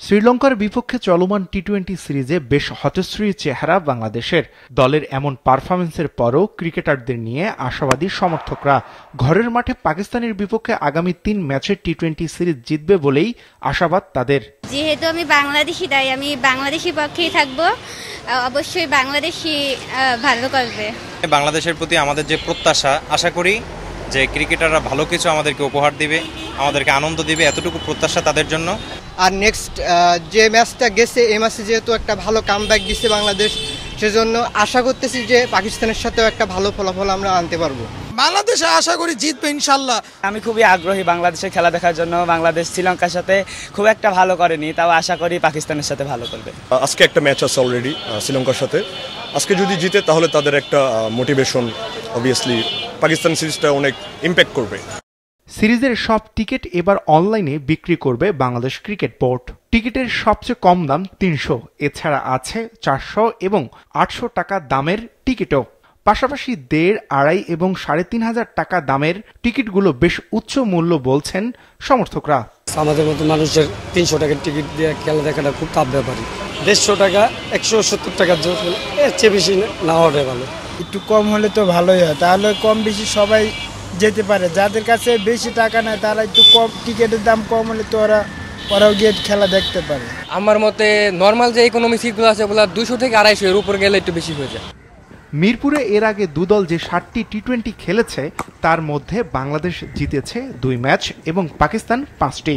শ্রীলঙ্কার বিপক্ষে চলমান টি-20 সিরিজে বেশ হতশ্রী চেহারা বাংলাদেশের। দলের এমন পারফরম্যান্সের পরও ক্রিকেটারদের নিয়ে আশাবাদী সমর্থকরা। ঘরের মাঠে পাকিস্তানের বিপক্ষে আগামী 3 ম্যাচের টি-20 সিরিজ জিতবে বলেই আশাবাদ তাদের। যেহেতু আমি বাংলাদেশি, তাই আমি বাংলাদেশি পক্ষেই থাকবো। অবশ্যই বাংলাদেশি ভালো করবে। বাংলাদেশের প্রতি আমাদের যে প্রত্যাশা, আশা করি যে ক্রিকেটাররা ভালো কিছু আমাদেরকে উপহার দিবে, আমাদেরকে আনন্দ দিবে, এতটুকু প্রত্যাশা তাদের জন্য। আর নেক্সট যে ম্যাচটা গেছে, এই ম্যাচে যেহেতু একটা ভালো কামব্যাক দিচ্ছে বাংলাদেশ, সেজন্য আশা করতেছি যে পাকিস্তানের সাথেও একটা ভালো ফলাফল আমরা আনতে পারবো। বাংলাদেশে আশা করি জিতবে ইনশাল্লাহ। আমি খুবই আগ্রহী বাংলাদেশের খেলা দেখার জন্য। বাংলাদেশ শ্রীলঙ্কার সাথে খুব একটা ভালো করেনি, তাও আশা করি পাকিস্তানের সাথে ভালো করবে। আজকে একটা ম্যাচ আছে অলরেডি শ্রীলঙ্কার সাথে। আজকে যদি জিতে তাহলে তাদের একটা মোটিভেশন, অবভিয়াসলি পাকিস্তান সিরিজটা অনেক ইম্প্যাক্ট করবে। সিরিজের সব টিকিট এবার অনলাইনে বিক্রি করবে বাংলাদেশ ক্রিকেট বোর্ড। টিকিটের সবচেয়ে কম দাম 300, এছাড়া আছে 400 এবং 800 টাকা দামের টিকিটও। পাশাপাশি 1.5, 2.5 এবং 3.5 টাকা দামের টিকিটগুলো বেশ উচ্চ মূল্য বলছেন সমর্থকরা। আমাদের মতো মানুষের 300 টাকার টিকিট দিয়ে খেলা দেখাটা খুব টাফ ব্যাপারই। 150 টাকা, 170 টাকার জন্য এর চেয়ে বেশি না হওয়াটাই ভালো। একটু কম হলে তো ভালোই হয়, তাহলে কম বেশি সবাই যেতে পারে। যাদের কাছে বেশি টাকা নেয় তারা একটু কম, টিকিটের দাম কম হলে তো ওরাও গিয়ে খেলা দেখতে পারে। আমার মতে নর্মাল যে ইকোনমি সিটগুলো আছে ওগুলো 200 থেকে 250 এর উপর গেলে একটু বেশি হয়ে যায়। মিরপুরে এর আগে দুদল যে 7টি টি-20 খেলেছে তার মধ্যে বাংলাদেশ জিতেছে 2 ম্যাচ এবং পাকিস্তান 5টি।